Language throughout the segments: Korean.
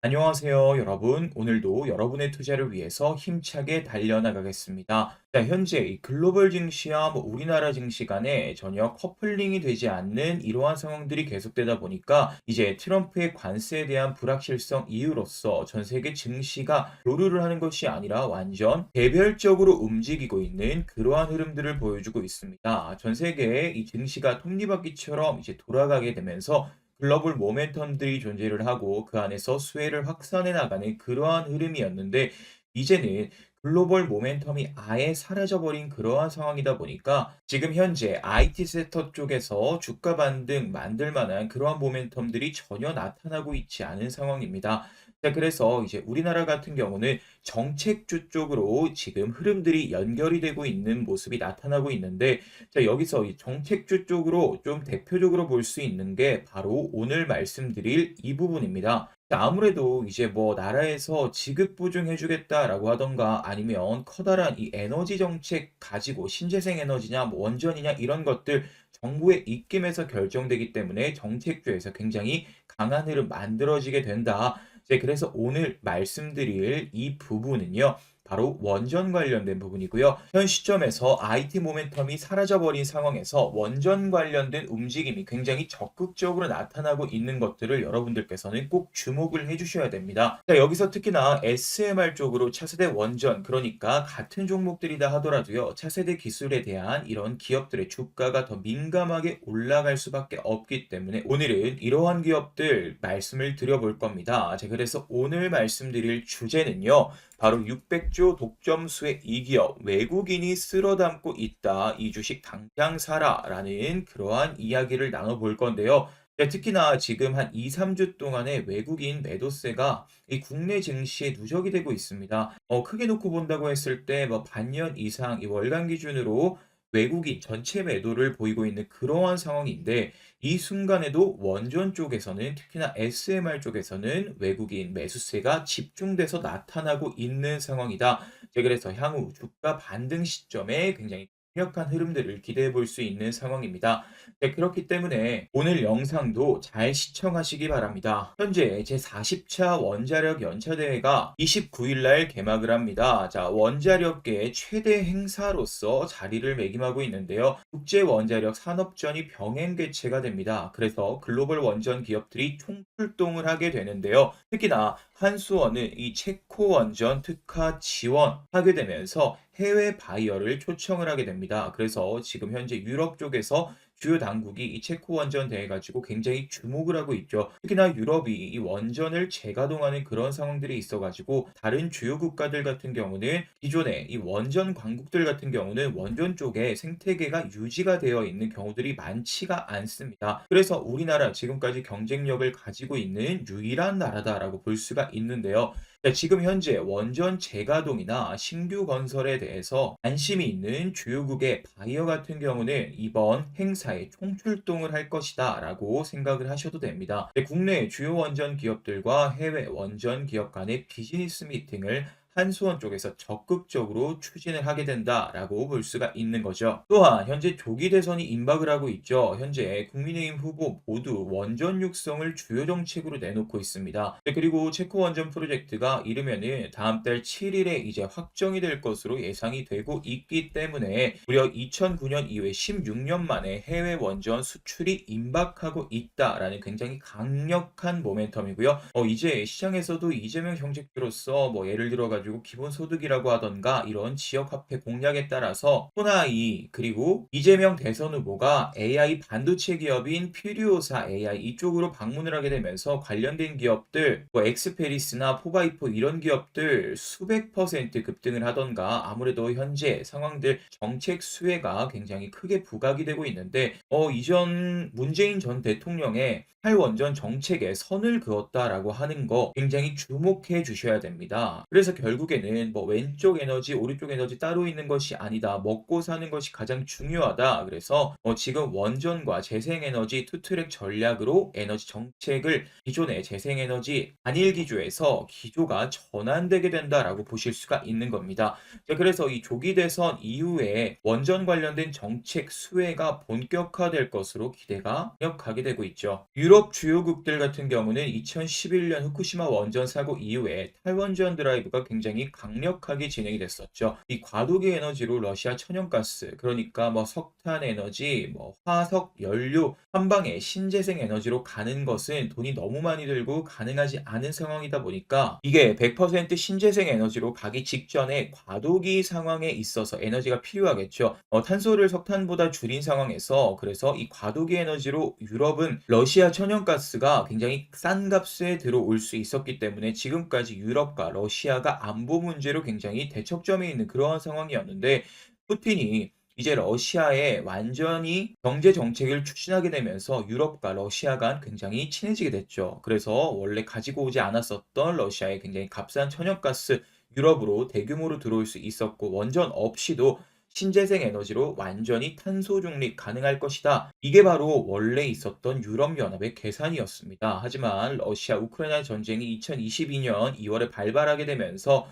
안녕하세요, 여러분. 오늘도 여러분의 투자를 위해서 힘차게 달려나가겠습니다. 자, 현재 이 글로벌 증시와 우리나라 증시 간에 전혀 커플링이 되지 않는 이러한 상황들이 계속되다 보니까 이제 트럼프의 관세에 대한 불확실성 이유로서 전 세계 증시가 교류를 하는 것이 아니라 완전 개별적으로 움직이고 있는 그러한 흐름들을 보여주고 있습니다. 전 세계의 이 증시가 톱니바퀴처럼 이제 돌아가게 되면서 글로벌 모멘텀들이 존재를 하고 그 안에서 수혜를 확산해 나가는 그러한 흐름이었는데 이제는 글로벌 모멘텀이 아예 사라져 버린 그러한 상황이다 보니까 지금 현재 IT 섹터 쪽에서 주가 반등 만들 만한 그러한 모멘텀들이 전혀 나타나고 있지 않은 상황입니다. 자, 그래서 이제 우리나라 같은 경우는 정책주 쪽으로 지금 흐름들이 연결이 되고 있는 모습이 나타나고 있는데 자, 여기서 이 정책주 쪽으로 좀 대표적으로 볼 수 있는 게 바로 오늘 말씀드릴 이 부분입니다. 자, 아무래도 이제 뭐 나라에서 지급 보증해 주겠다라고 하던가 아니면 커다란 이 에너지 정책 가지고 신재생 에너지냐 뭐 원전이냐 이런 것들 정부의 입김에서 결정되기 때문에 정책주에서 굉장히 강한 흐름 만들어지게 된다. 이제 그래서 오늘 말씀드릴 이 부분은요. 바로 원전 관련된 부분이고요. 현 시점에서 IT 모멘텀이 사라져버린 상황에서 원전 관련된 움직임이 굉장히 적극적으로 나타나고 있는 것들을 여러분들께서는 꼭 주목을 해주셔야 됩니다. 자, 여기서 특히나 SMR 쪽으로 차세대 원전, 그러니까 같은 종목들이다 하더라도요. 차세대 기술에 대한 이런 기업들의 주가가 더 민감하게 올라갈 수밖에 없기 때문에 오늘은 이러한 기업들 말씀을 드려볼 겁니다. 자, 그래서 오늘 말씀드릴 주제는요. 바로 600조 독점수의 이 기업 외국인이 쓸어 담고 있다. 이 주식 당장 사라라는 그러한 이야기를 나눠볼 건데요. 네, 특히나 지금 한 2, 3주 동안의 외국인 매도세가 이 국내 증시에 누적이 되고 있습니다. 크게 놓고 본다고 했을 때 뭐 반년 이상 이 월간 기준으로 외국인 전체 매도를 보이고 있는 그러한 상황인데 이 순간에도 원전 쪽에서는 특히나 SMR 쪽에서는 외국인 매수세가 집중돼서 나타나고 있는 상황이다. 그래서 향후 주가 반등 시점에 굉장히 강력한 흐름들을 기대해 볼 수 있는 상황입니다. 네, 그렇기 때문에 오늘 영상도 잘 시청하시기 바랍니다. 현재 제40차 원자력 연차대회가 29일 날 개막을 합니다. 자, 원자력계의 최대 행사로서 자리를 매김하고 있는데요. 국제 원자력 산업전이 병행 개최가 됩니다. 그래서 글로벌 원전 기업들이 총출동을 하게 되는데요. 특히나 한수원은 이 체코 원전 특화 지원하게 되면서 해외 바이어를 초청을 하게 됩니다. 그래서 지금 현재 유럽 쪽에서 주요 당국이 이 체코 원전 대해 가지고 굉장히 주목을 하고 있죠. 특히나 유럽이 이 원전을 재가동하는 그런 상황들이 있어 가지고 다른 주요 국가들 같은 경우는 기존에 이 원전 광국들 같은 경우는 원전 쪽에 생태계가 유지가 되어 있는 경우들이 많지가 않습니다. 그래서 우리나라 지금까지 경쟁력을 가지고 있는 유일한 나라다라고 볼 수가 있는데요. 네, 지금 현재 원전 재가동이나 신규 건설에 대해서 관심이 있는 주요국의 바이어 같은 경우는 이번 행사에 총출동을 할 것이다 라고 생각을 하셔도 됩니다. 네, 국내 주요 원전 기업들과 해외 원전 기업 간의 비즈니스 미팅을 한수원 쪽에서 적극적으로 추진을 하게 된다라고 볼 수가 있는 거죠. 또한 현재 조기 대선이 임박을 하고 있죠. 현재 국민의힘 후보 모두 원전 육성을 주요 정책으로 내놓고 있습니다. 네, 그리고 체코 원전 프로젝트가 이르면은 다음 달 7일에 이제 확정이 될 것으로 예상이 되고 있기 때문에 무려 2009년 이후에 16년 만에 해외 원전 수출이 임박하고 있다라는 굉장히 강력한 모멘텀이고요. 이제 시장에서도 이재명 정책주로서 뭐 예를 들어 가지고 기본소득이라고 하던가 이런 지역 화폐 공약에 따라서 호나이 그리고 이재명 대선 후보가 AI 반도체 기업인 퓨리오사 AI 이쪽으로 방문을 하게 되면서 관련된 기업들 뭐 엑스페리스나 포바이포 이런 기업들 수백 퍼센트 급등을 하던가 아무래도 현재 상황들 정책 수혜가 굉장히 크게 부각이 되고 있는데 이전 문재인 전 대통령의 탈원전 정책에 선을 그었다라고 하는 거 굉장히 주목해 주셔야 됩니다. 그래서 결국에는 뭐 "왼쪽 에너지, 오른쪽 에너지 따로 있는 것이 아니다. 먹고 사는 것이 가장 중요하다." 그래서 지금 원전과 재생에너지 투 트랙 전략으로 에너지 정책을 기존의 재생에너지 단일 기조에서 기조가 전환되게 된다라고 보실 수가 있는 겁니다. 자, 그래서 이 조기 대선 이후에 원전 관련된 정책 수혜가 본격화될 것으로 기대가 역하게 되고 있죠. 유럽 주요국들 같은 경우는 2011년 후쿠시마 원전 사고 이후에 탈원전 드라이브가 굉장히 강력하게 진행이 됐었죠. 이 과도기 에너지로 러시아 천연가스, 그러니까 뭐 석탄 에너지, 뭐 화석 연료 한 방에 신재생 에너지로 가는 것은 돈이 너무 많이 들고 가능하지 않은 상황이다 보니까 이게 100% 신재생 에너지로 가기 직전에 과도기 상황에 있어서 에너지가 필요하겠죠. 탄소를 석탄보다 줄인 상황에서 그래서 이 과도기 에너지로 유럽은 러시아 천연가스가 굉장히 싼 값에 들어올 수 있었기 때문에 지금까지 유럽과 러시아가 안보 문제로 굉장히 대척점에 있는 그러한 상황이었는데 푸틴이 이제 러시아에 완전히 경제 정책을 추진하게 되면서 유럽과 러시아 간 굉장히 친해지게 됐죠. 그래서 원래 가지고 오지 않았었던 러시아의 굉장히 값싼 천연가스 유럽으로 대규모로 들어올 수 있었고 원전 없이도 신재생 에너지로 완전히 탄소 중립 가능할 것이다. 이게 바로 원래 있었던 유럽연합의 계산이었습니다. 하지만 러시아 우크라이나 전쟁이 2022년 2월에 발발하게 되면서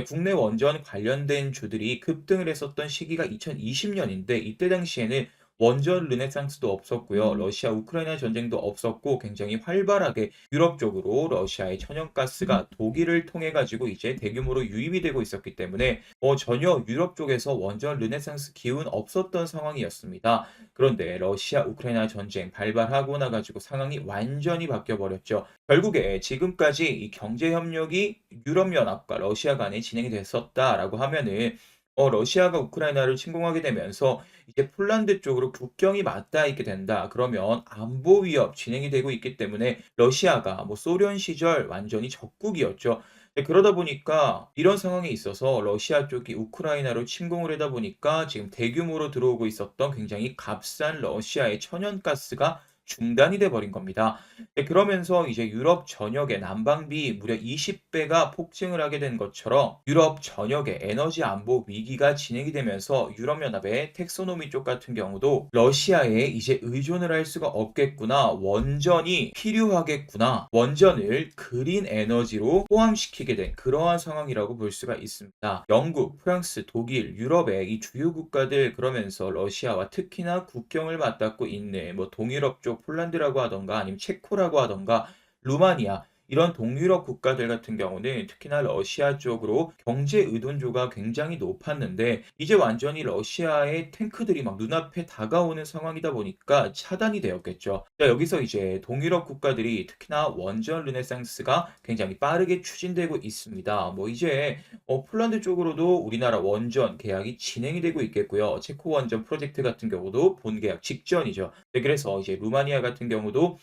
국내 원전 관련된 주들이 급등을 했었던 시기가 2020년인데 이때 당시에는 원전 르네상스도 없었고요. 러시아 우크라이나 전쟁도 없었고 굉장히 활발하게 유럽 쪽으로 러시아의 천연가스가 독일을 통해 가지고 이제 대규모로 유입이 되고 있었기 때문에 전혀 유럽 쪽에서 원전 르네상스 기운 없었던 상황이었습니다. 그런데 러시아 우크라이나 전쟁 발발하고 나 가지고 상황이 완전히 바뀌어 버렸죠. 결국에 지금까지 이 경제 협력이 유럽 연합과 러시아 간에 진행이 됐었다라고 하면은 러시아가 우크라이나를 침공하게 되면서 이제 폴란드 쪽으로 국경이 맞닿아 있게 된다. 그러면 안보 위협 진행이 되고 있기 때문에 러시아가 뭐 소련 시절 완전히 적국이었죠. 그러다 보니까 이런 상황에 있어서 러시아 쪽이 우크라이나로 침공을 하다 보니까 지금 대규모로 들어오고 있었던 굉장히 값싼 러시아의 천연가스가 중단이 돼 버린 겁니다. 그러면서 이제 유럽 전역의 난방비 무려 20배가 폭증을 하게 된 것처럼 유럽 전역의 에너지 안보 위기가 진행이 되면서 유럽연합의 텍소노미 쪽 같은 경우도 러시아에 이제 의존을 할 수가 없겠구나. 원전이 필요하겠구나. 원전을 그린 에너지로 포함시키게 된 그러한 상황이라고 볼 수가 있습니다. 영국, 프랑스, 독일, 유럽의 이 주요 국가들 그러면서 러시아와 특히나 국경을 맞닿고 있는 뭐 동유럽 쪽 폴란드라고 하던가 아니면 체코라고 하던가 루마니아 이런 동유럽 국가들 같은 경우는 특히나 러시아 쪽으로 경제 의존도가 굉장히 높았는데 이제 완전히 러시아의 탱크들이 막 눈앞에 다가오는 상황이다 보니까 차단이 되었겠죠. 자, 여기서 이제 동유럽 국가들이 특히나 원전 르네상스가 굉장히 빠르게 추진되고 있습니다. 뭐 이제 폴란드 쪽으로도 우리나라 원전 계약이 진행이 되고 있겠고요. 체코 원전 프로젝트 같은 경우도 본계약 직전이죠. 네, 그래서 이제 루마니아 같은 경우도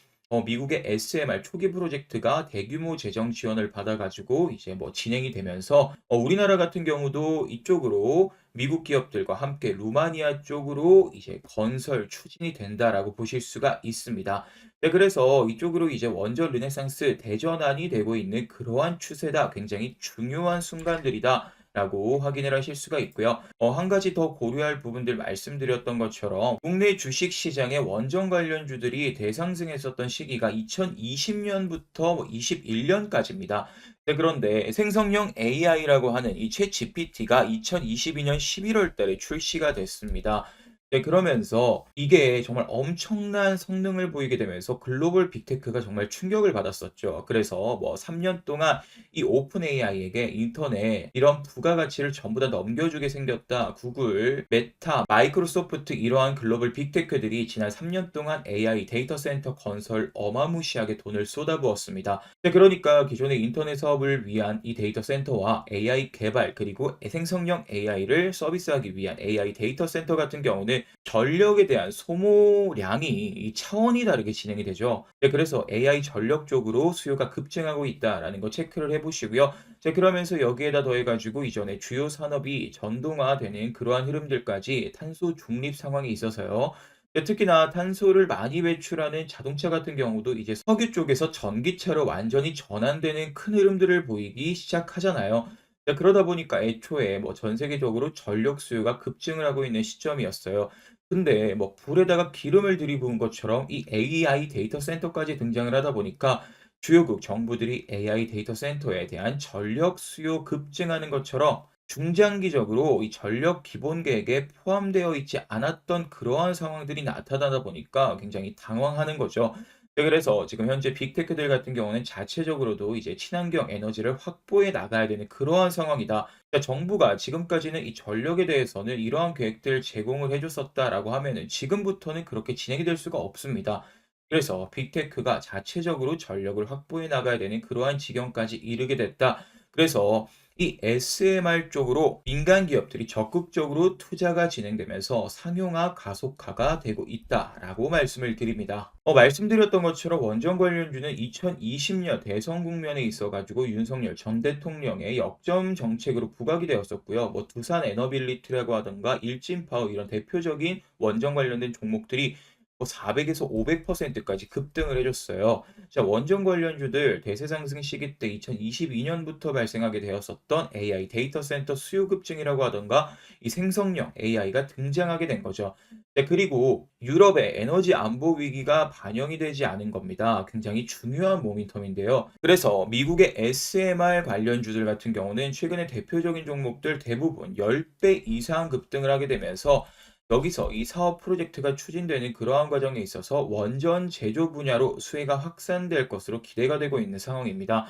미국의 SMR 초기 프로젝트가 대규모 재정 지원을 받아 가지고 이제 뭐 진행이 되면서 우리나라 같은 경우도 이쪽으로 미국 기업들과 함께 루마니아 쪽으로 이제 건설 추진이 된다라고 보실 수가 있습니다. 네, 그래서 이쪽으로 이제 원전 르네상스 대전환이 되고 있는 그러한 추세다. 굉장히 중요한 순간들이다. 라고 확인을 하실 수가 있고요. 한 가지 더 고려할 부분들 말씀드렸던 것처럼 국내 주식 시장의 원전 관련주들이 대상승했었던 시기가 2020년부터 21년까지입니다. 네, 그런데 생성형 AI라고 하는 이 챗GPT가 2022년 11월 달에 출시가 됐습니다. 네, 그러면서 이게 정말 엄청난 성능을 보이게 되면서 글로벌 빅테크가 정말 충격을 받았었죠. 그래서 뭐 3년 동안 이 오픈 AI에게 인터넷 이런 부가가치를 전부 다 넘겨주게 생겼다. 구글, 메타, 마이크로소프트 이러한 글로벌 빅테크들이 지난 3년 동안 AI 데이터 센터 건설 어마무시하게 돈을 쏟아부었습니다. 네, 그러니까 기존의 인터넷 사업을 위한 이 데이터 센터와 AI 개발 그리고 생성형 AI를 서비스하기 위한 AI 데이터 센터 같은 경우는 전력에 대한 소모량이 이 차원이 다르게 진행이 되죠. 네, 그래서 AI 전력 쪽으로 수요가 급증하고 있다라는 거 체크를 해 보시고요. 자, 그러면서 여기에다 더해 가지고 이전에 주요 산업이 전동화되는 그러한 흐름들까지 탄소 중립 상황이 있어서요. 네, 특히나 탄소를 많이 배출하는 자동차 같은 경우도 이제 석유 쪽에서 전기차로 완전히 전환되는 큰 흐름들을 보이기 시작하잖아요. 자, 그러다 보니까 애초에 뭐 전 세계적으로 전력 수요가 급증을 하고 있는 시점이었어요. 근데 뭐 불에다가 기름을 들이부은 것처럼 이 AI 데이터 센터까지 등장을 하다 보니까 주요국 정부들이 AI 데이터 센터에 대한 전력 수요 급증하는 것처럼 중장기적으로 이 전력 기본 계획에 포함되어 있지 않았던 그러한 상황들이 나타나다 보니까 굉장히 당황하는 거죠. 네, 그래서 지금 현재 빅테크들 같은 경우는 자체적으로도 이제 친환경 에너지를 확보해 나가야 되는 그러한 상황이다. 그러니까 정부가 지금까지는 이 전력에 대해서는 이러한 계획들 제공을 해줬었다라고 하면은 지금부터는 그렇게 진행이 될 수가 없습니다. 그래서 빅테크가 자체적으로 전력을 확보해 나가야 되는 그러한 지경까지 이르게 됐다. 그래서 이 SMR 쪽으로 민간 기업들이 적극적으로 투자가 진행되면서 상용화 가속화가 되고 있다라고 말씀을 드립니다. 말씀드렸던 것처럼 원전 관련주는 2020년 대선 국면에 있어가지고 윤석열 전 대통령의 역점 정책으로 부각이 되었었고요. 뭐 두산 에너빌리티라고 하던가 일진파워 이런 대표적인 원전 관련된 종목들이 뭐 400에서 500%까지 급등을 해줬어요. 자, 원전 관련주들 대세 상승 시기 때 2022년부터 발생하게 되었었던 AI 데이터 센터 수요 급증이라고 하던가 이 생성형 AI가 등장하게 된 거죠. 네, 그리고 유럽의 에너지 안보 위기가 반영이 되지 않은 겁니다. 굉장히 중요한 모멘텀인데요. 그래서 미국의 SMR 관련주들 같은 경우는 최근에 대표적인 종목들 대부분 10배 이상 급등을 하게 되면서 여기서 이 사업 프로젝트가 추진되는 그러한 과정에 있어서 원전 제조 분야로 수혜가 확산될 것으로 기대가 되고 있는 상황입니다.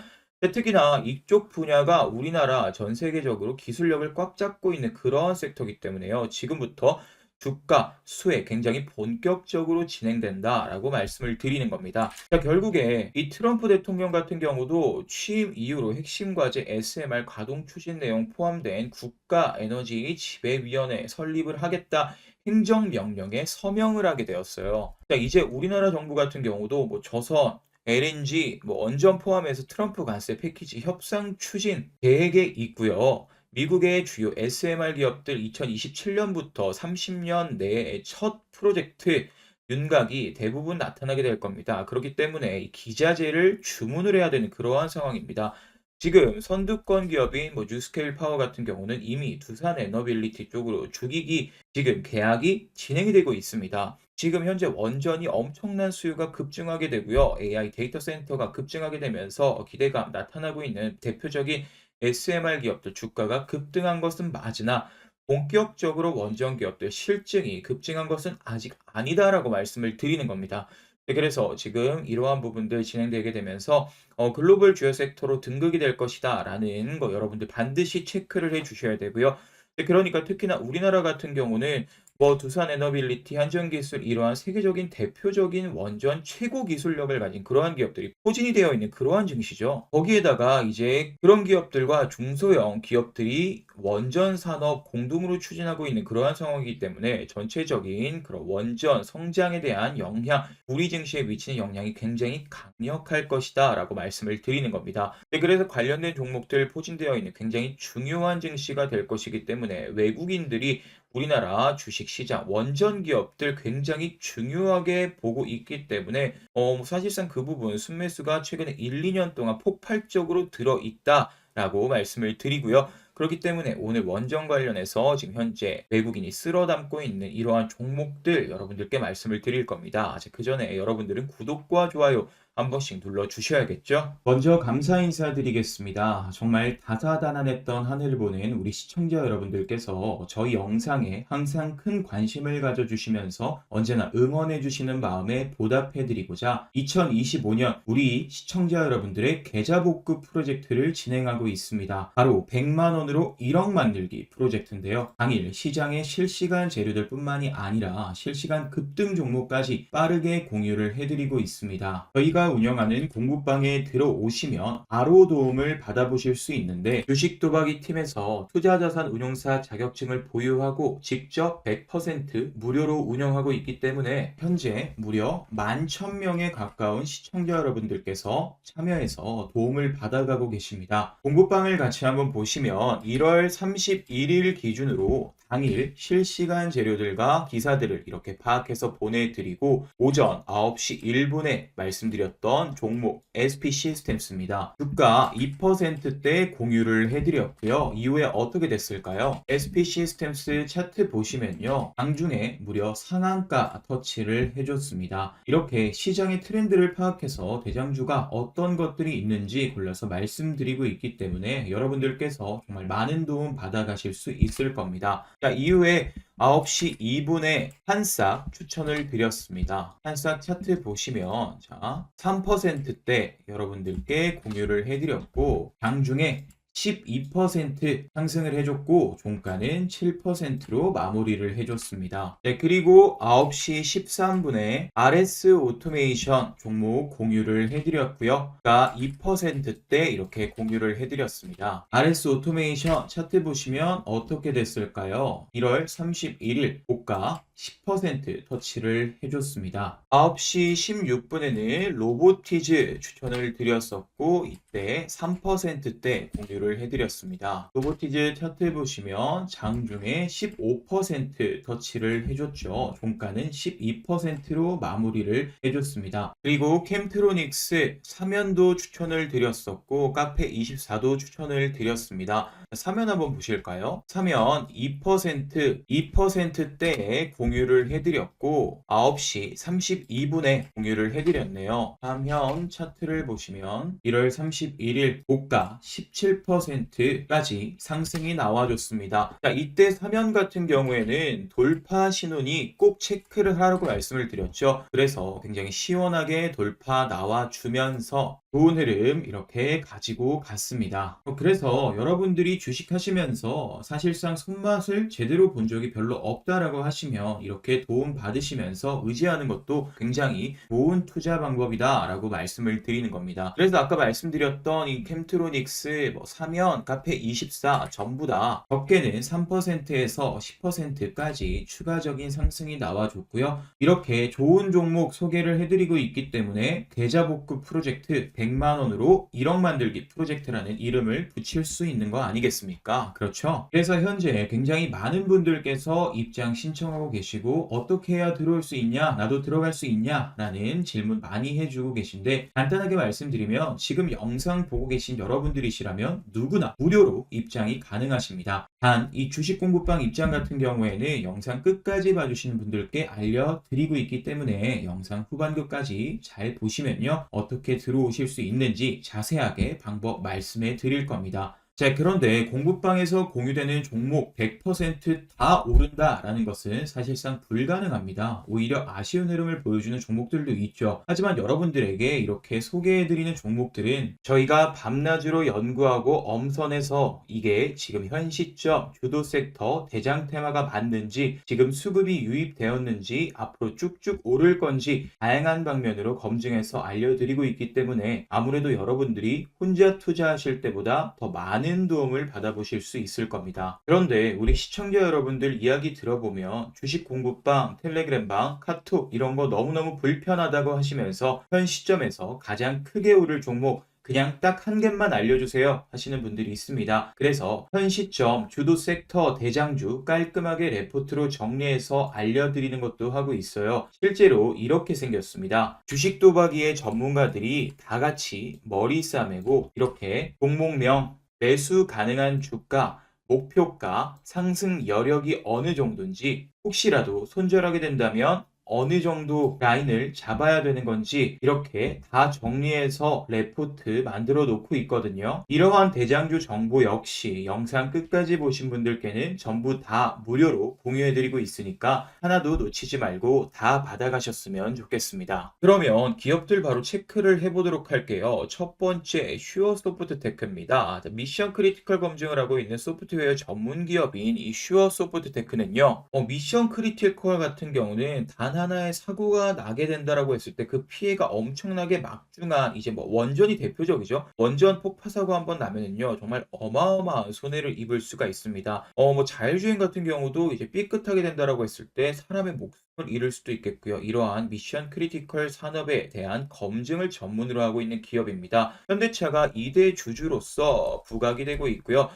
특히나 이쪽 분야가 우리나라 전 세계적으로 기술력을 꽉 잡고 있는 그러한 섹터이기 때문에요. 지금부터 주가 수혜 굉장히 본격적으로 진행된다라고 말씀을 드리는 겁니다. 자, 결국에 이 트럼프 대통령 같은 경우도 취임 이후로 핵심 과제 SMR 가동 추진 내용 포함된 국가 에너지 지배위원회 설립을 하겠다 행정명령에 서명을 하게 되었어요. 자, 이제 우리나라 정부 같은 경우도 뭐 조선, LNG, 뭐 원전 포함해서 트럼프 관세 패키지 협상 추진 계획에 있고요. 미국의 주요 SMR 기업들 2027년부터 30년 내에 첫 프로젝트 윤곽이 대부분 나타나게 될 겁니다. 그렇기 때문에 이 기자재를 주문을 해야 되는 그러한 상황입니다. 지금 선두권 기업인 뭐 뉴스케일 파워 같은 경우는 이미 두산 에너빌리티 쪽으로 죽이기 지금 계약이 진행이 되고 있습니다. 지금 현재 원전이 엄청난 수요가 급증하게 되고요. AI 데이터 센터가 급증하게 되면서 기대감 나타나고 있는 대표적인 SMR 기업들 주가가 급등한 것은 맞으나 본격적으로 원전 기업들 실증이 급증한 것은 아직 아니다라고 말씀을 드리는 겁니다. 네, 그래서 지금 이러한 부분들 진행되게 되면서 글로벌 주요 섹터로 등극이 될 것이다라는 거 여러분들 반드시 체크를 해 주셔야 되고요. 네, 그러니까 특히나 우리나라 같은 경우는 뭐 두산 에너빌리티, 한전기술 이러한 세계적인 대표적인 원전 최고 기술력을 가진 그러한 기업들이 포진이 되어 있는 그러한 증시죠. 거기에다가 이제 그런 기업들과 중소형 기업들이 원전 산업 공동으로 추진하고 있는 그러한 상황이기 때문에 전체적인 그런 원전 성장에 대한 영향, 우리 증시에 미치는 영향이 굉장히 강력할 것이다라고 말씀을 드리는 겁니다. 네, 그래서 관련된 종목들 포진되어 있는 굉장히 중요한 증시가 될 것이기 때문에 외국인들이 우리나라 주식시장 원전 기업들 굉장히 중요하게 보고 있기 때문에 사실상 그 부분 순매수가 최근에 1-2년 동안 폭발적으로 들어있다라고 말씀을 드리고요. 그렇기 때문에 오늘 원전 관련해서 지금 현재 외국인이 쓸어 담고 있는 이러한 종목들 여러분들께 말씀을 드릴 겁니다. 그 전에 여러분들은 구독과 좋아요 한 번씩 눌러 주셔야겠죠? 먼저 감사 인사드리겠습니다. 정말 다사다난했던 한 해를 보낸 우리 시청자 여러분들께서 저희 영상에 항상 큰 관심을 가져주시면서 언제나 응원해주시는 마음에 보답해드리고자 2025년 우리 시청자 여러분들의 계좌 복구 프로젝트를 진행하고 있습니다. 바로 100만 원으로 1억 만들기 프로젝트인데요. 당일 시장의 실시간 재료들 뿐만이 아니라 실시간 급등 종목까지 빠르게 공유를 해드리고 있습니다. 저희가 운영하는 공부방에 들어오시면 바로 도움을 받아보실 수 있는데 주식 도박이 팀에서 투자자산 운용사 자격증을 보유하고 직접 100% 무료로 운영하고 있기 때문에 현재 무려 11,000명에 가까운 시청자 여러분들께서 참여해서 도움을 받아가고 계십니다. 공부방을 같이 한번 보시면 1월 31일 기준으로 당일 실시간 재료들과 기사들을 이렇게 파악해서 보내드리고 오전 9시 1분에 말씀드렸던 말씀드렸던 종목 SP 시스템스입니다. 주가 2%대 공유를 해드렸고요. 이후에 어떻게 됐을까요? SP 시스템스 차트 보시면요. 장중에 무려 상한가 터치를 해줬습니다. 이렇게 시장의 트렌드를 파악해서 대장주가 어떤 것들이 있는지 골라서 말씀드리고 있기 때문에 여러분들께서 정말 많은 도움 받아가실 수 있을 겁니다. 자, 이후에 9시 2분에 한싹 추천을 드렸습니다. 한싹 차트 보시면 자 3%대 여러분들께 공유를 해드렸고 장중에 12% 상승을 해줬고 종가는 7%로 마무리를 해줬습니다. 네, 그리고 9시 13분에 RS 오토메이션 종목 공유를 해드렸고요. 가 2%대 이렇게 공유를 해드렸습니다. RS 오토메이션 차트 보시면 어떻게 됐을까요? 1월 31일 고가 10% 터치를 해줬습니다. 9시 16분에는 로보티즈 추천을 드렸었고 이때 3%대 공유를 해드렸습니다. 로보티즈 차트 보시면 장중에 15% 터치를 해줬죠. 종가는 12%로 마무리를 해줬습니다. 그리고 캠트로닉스 사면도 추천을 드렸었고 카페24도 추천을 드렸습니다. 사면 한번 보실까요? 사면 2%대의 공유를 해드렸고 9시 32분에 공유를 해드렸네요. 사면 차트를 보시면 1월 31일 고가 17%까지 상승이 나와줬습니다. 자, 이때 사면 같은 경우에는 돌파 신호니 꼭 체크를 하라고 말씀을 드렸죠. 그래서 굉장히 시원하게 돌파 나와주면서 좋은 흐름 이렇게 가지고 갔습니다. 그래서 여러분들이 주식하시면서 사실상 손맛을 제대로 본 적이 별로 없다라고 하시면 이렇게 도움 받으시면서 의지하는 것도 굉장히 좋은 투자 방법이다라고 말씀을 드리는 겁니다. 그래서 아까 말씀드렸던 이 캠트로닉스, 사면, 카페24 전부 다 적게는 3%에서 10%까지 추가적인 상승이 나와줬고요. 이렇게 좋은 종목 소개를 해드리고 있기 때문에 계좌복구 프로젝트 100만 원으로 1억 만들기 프로젝트라는 이름을 붙일 수 있는 거 아니겠습니까? 그렇죠? 그래서 현재 굉장히 많은 분들께서 입장 신청하고 계시고 어떻게 해야 들어올 수 있냐? 나도 들어갈 수 있냐? 라는 질문 많이 해주고 계신데 간단하게 말씀드리면 지금 영상 보고 계신 여러분들이시라면 누구나 무료로 입장이 가능하십니다. 단 이 주식 공부방 입장 같은 경우에는 영상 끝까지 봐주시는 분들께 알려드리고 있기 때문에 영상 후반부까지 잘 보시면요. 어떻게 들어오실 수 있는지 자세하게 방법 말씀해 드릴 겁니다. 자, 그런데 공부방에서 공유되는 종목 100%다 오른다라는 것은 사실상 불가능합니다. 오히려 아쉬운 흐름을 보여주는 종목들도 있죠. 하지만 여러분들에게 이렇게 소개해드리는 종목들은 저희가 밤낮으로 연구하고 엄선해서 이게 지금 현 시점 주도 섹터 대장 테마가 맞는지 지금 수급이 유입되었는지 앞으로 쭉쭉 오를 건지 다양한 방면으로 검증해서 알려드리고 있기 때문에 아무래도 여러분들이 혼자 투자하실 때보다 더 많은 도움을 받아보실 수 있을 겁니다. 그런데 우리 시청자 여러분들 이야기 들어보면 주식 공부방, 텔레그램방, 카톡 이런 거 너무너무 불편하다고 하시면서 현 시점에서 가장 크게 오를 종목 그냥 딱 한 개만 알려주세요 하시는 분들이 있습니다. 그래서 현 시점 주도 섹터 대장주 깔끔하게 레포트로 정리해서 알려드리는 것도 하고 있어요. 실제로 이렇게 생겼습니다. 주식 도박이의 전문가들이 다 같이 머리 싸매고 이렇게 종목명 매수 가능한 주가, 목표가, 상승 여력이 어느 정도인지 혹시라도 손절하게 된다면 어느 정도 라인을 잡아야 되는 건지 이렇게 다 정리해서 레포트 만들어 놓고 있거든요. 이러한 대장주 정보 역시 영상 끝까지 보신 분들께는 전부 다 무료로 공유해드리고 있으니까 하나도 놓치지 말고 다 받아가셨으면 좋겠습니다. 그러면 기업들 바로 체크를 해보도록 할게요. 첫 번째 슈어소프트테크입니다. 미션 크리티컬 검증을 하고 있는 소프트웨어 전문 기업인 이 슈어소프트테크는요. 미션 크리티컬 같은 경우는 단 하나의 사고가 나게 된다라고 했을 때 그 피해가 엄청나게 막중한 이제 원전이 대표적이죠. 원전 폭파 사고 한번 나면은요 정말 어마어마한 손해를 입을 수가 있습니다. 자율주행 같은 경우도 이제 삐끗하게 된다라고 했을 때 사람의 목숨 이룰 수도 있겠고요. 이러한 미션 크리티컬 산업에 대한 검증을 전문으로 하고 있는 기업입니다. 현대차가 2대 주주로서 부각이 되고 있고요.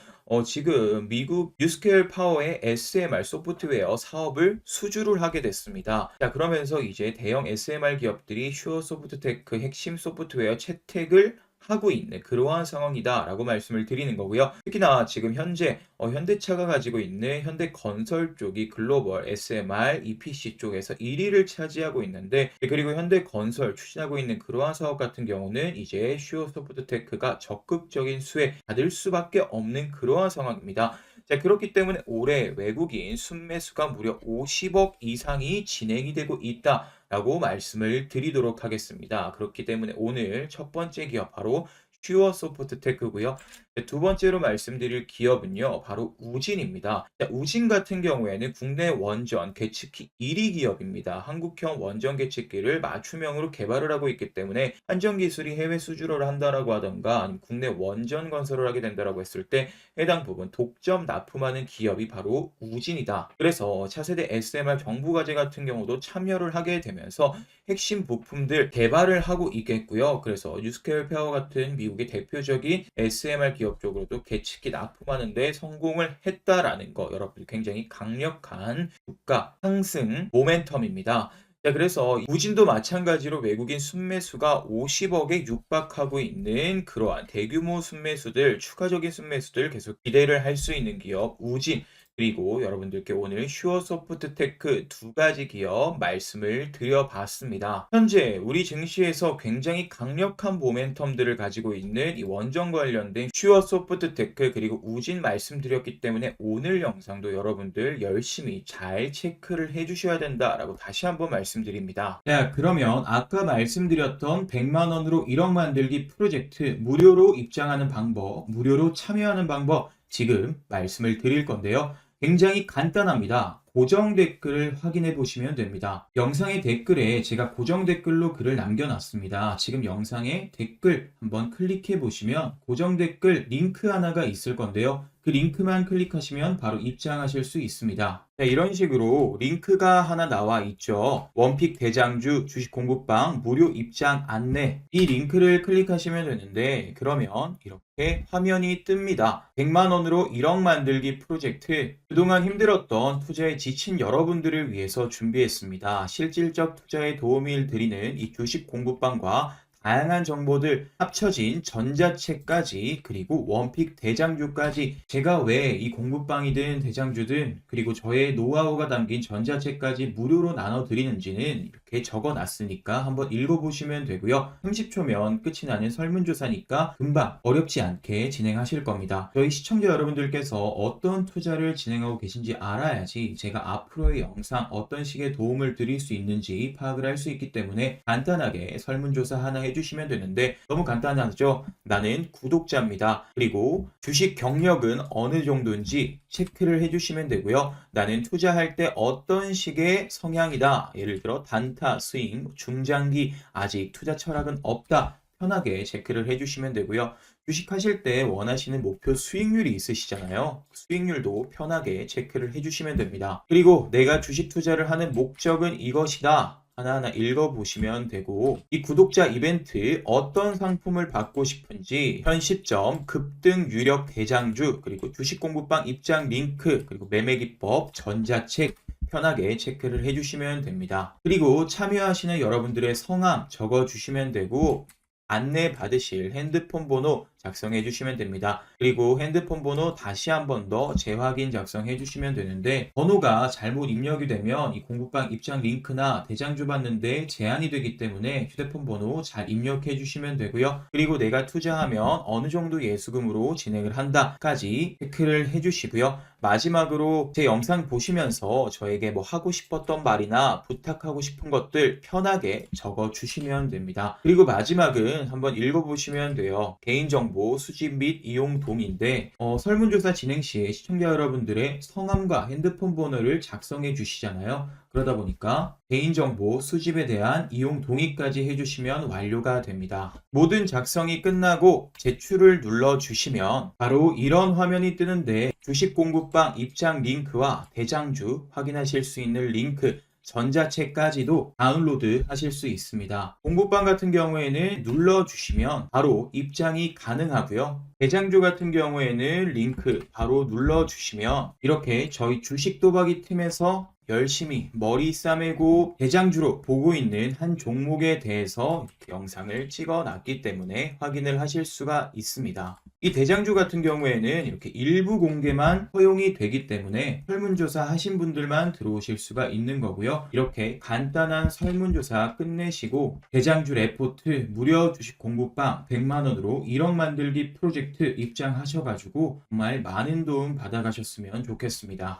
지금 미국 뉴스케일 파워의 SMR 소프트웨어 사업을 수주를 하게 됐습니다. 자, 그러면서 이제 대형 SMR 기업들이 슈어 소프트테크 핵심 소프트웨어 채택을 하고 있는 그러한 상황이다라고 말씀을 드리는 거고요. 특히나 지금 현재 현대차가 가지고 있는 현대건설 쪽이 글로벌 SMR, EPC 쪽에서 1위를 차지하고 있는데, 그리고 현대건설 추진하고 있는 그러한 사업 같은 경우는 이제 슈어 소프트테크가 적극적인 수혜 받을 수밖에 없는 그러한 상황입니다. 자, 그렇기 때문에 올해 외국인 순매수가 무려 50억 이상이 진행이 되고 있다라고 말씀을 드리도록 하겠습니다. 그렇기 때문에 오늘 첫 번째 기업 바로 슈어 소프트테크고요. 두 번째로 말씀드릴 기업은요, 바로 우진입니다. 자, 우진 같은 경우에는 국내 원전 계측기 1위 기업입니다. 한국형 원전 계측기를 맞춤형으로 개발을 하고 있기 때문에 한전 기술이 해외 수주를 한다라고 하던가 아니면 국내 원전 건설을 하게 된다라고 했을 때 해당 부분 독점 납품하는 기업이 바로 우진이다. 그래서 차세대 SMR 정부과제 같은 경우도 참여를 하게 되면서 핵심 부품들 개발을 하고 있겠고요. 그래서 뉴스케일 페어 같은 미국의 대표적인 SMR 기업 쪽으로도 계측기 납품하는 데 성공을 했다라는 거, 여러분들 굉장히 강력한 주가 상승 모멘텀입니다. 자, 그래서 우진도 마찬가지로 외국인 순매수가 50억에 육박하고 있는 그러한 대규모 순매수들, 추가적인 순매수들 계속 기대를 할 수 있는 기업 우진, 그리고 여러분들께 오늘 슈어소프트테크 두 가지 기업 말씀을 드려봤습니다. 현재 우리 증시에서 굉장히 강력한 모멘텀들을 가지고 있는 이 원전 관련된 슈어소프트테크 그리고 우진 말씀드렸기 때문에 오늘 영상도 여러분들 열심히 잘 체크를 해주셔야 된다라고 다시 한번 말씀드립니다. 자, 그러면 아까 말씀드렸던 100만 원으로 1억 만들기 프로젝트 무료로 입장하는 방법, 무료로 참여하는 방법 지금 말씀을 드릴 건데요. 굉장히 간단합니다. 고정 댓글을 확인해 보시면 됩니다. 영상의 댓글에 제가 고정 댓글로 글을 남겨놨습니다. 지금 영상의 댓글 한번 클릭해 보시면 고정 댓글 링크 하나가 있을 건데요. 그 링크만 클릭하시면 바로 입장하실 수 있습니다. 자, 이런 식으로 링크가 하나 나와 있죠. 원픽 대장주 주식 공부방 무료 입장 안내, 이 링크를 클릭하시면 되는데 그러면 이렇게 화면이 뜹니다. 100만 원으로 1억 만들기 프로젝트, 그동안 힘들었던 투자에 지친 여러분들을 위해서 준비했습니다. 실질적 투자에 도움을 드리는 이 주식 공부방과 다양한 정보들 합쳐진 전자책까지, 그리고 원픽 대장주까지, 제가 왜 이 공부방이든 대장주든 그리고 저의 노하우가 담긴 전자책까지 무료로 나눠드리는지는 이렇게 적어놨으니까 한번 읽어보시면 되고요. 30초면 끝이 나는 설문조사니까 금방 어렵지 않게 진행하실 겁니다. 저희 시청자 여러분들께서 어떤 투자를 진행하고 계신지 알아야지 제가 앞으로의 영상 어떤 식의 도움을 드릴 수 있는지 파악을 할 수 있기 때문에 간단하게 설문조사 하나 해주시면 되는데, 너무 간단하죠? 나는 구독자입니다. 그리고 주식 경력은 어느 정도인지 체크를 해주시면 되고요. 나는 투자할 때 어떤 식의 성향이다. 예를 들어 단타, 스윙, 중장기, 아직 투자 철학은 없다. 편하게 체크를 해주시면 되고요. 주식하실 때 원하시는 목표 수익률이 있으시잖아요. 수익률도 편하게 체크를 해주시면 됩니다. 그리고 내가 주식 투자를 하는 목적은 이것이다. 하나하나 읽어보시면 되고, 이 구독자 이벤트 어떤 상품을 받고 싶은지 현 시점 급등 유력 대장주, 그리고 주식 공부방 입장 링크, 그리고 매매 기법, 전자책 편하게 체크를 해주시면 됩니다. 그리고 참여하시는 여러분들의 성함 적어주시면 되고, 안내 받으실 핸드폰 번호 작성해 주시면 됩니다. 그리고 핸드폰 번호 다시 한 번 더 재확인 작성해 주시면 되는데, 번호가 잘못 입력이 되면 이 공부방 입장 링크나 대장주 받는데 제한이 되기 때문에 휴대폰 번호 잘 입력해 주시면 되고요. 그리고 내가 투자하면 어느 정도 예수금으로 진행을 한다까지 체크를 해 주시고요. 마지막으로 제 영상 보시면서 저에게 뭐 하고 싶었던 말이나 부탁하고 싶은 것들 편하게 적어 주시면 됩니다. 그리고 마지막은 한번 읽어보시면 돼요. 개인정보 수집 및 이용 동의인데, 설문조사 진행 시에 시청자 여러분들의 성함과 핸드폰 번호를 작성해 주시잖아요. 그러다 보니까 개인정보 수집에 대한 이용 동의까지 해주시면 완료가 됩니다. 모든 작성이 끝나고 제출을 눌러주시면 바로 이런 화면이 뜨는데, 주식 공부방 입장 링크와 대장주 확인하실 수 있는 링크, 전자책까지도 다운로드 하실 수 있습니다. 공부방 같은 경우에는 눌러주시면 바로 입장이 가능하고요. 대장주 같은 경우에는 링크 바로 눌러주시면 이렇게 저희 주식 도박이 팀에서 열심히 머리 싸매고 대장주로 보고 있는 한 종목에 대해서 영상을 찍어 놨기 때문에 확인을 하실 수가 있습니다. 이 대장주 같은 경우에는 이렇게 일부 공개만 허용이 되기 때문에 설문조사 하신 분들만 들어오실 수가 있는 거고요. 이렇게 간단한 설문조사 끝내시고 대장주 레포트 무료 주식 공부방 100만 원으로 1억 만들기 프로젝트 입장하셔가지고 정말 많은 도움 받아가셨으면 좋겠습니다.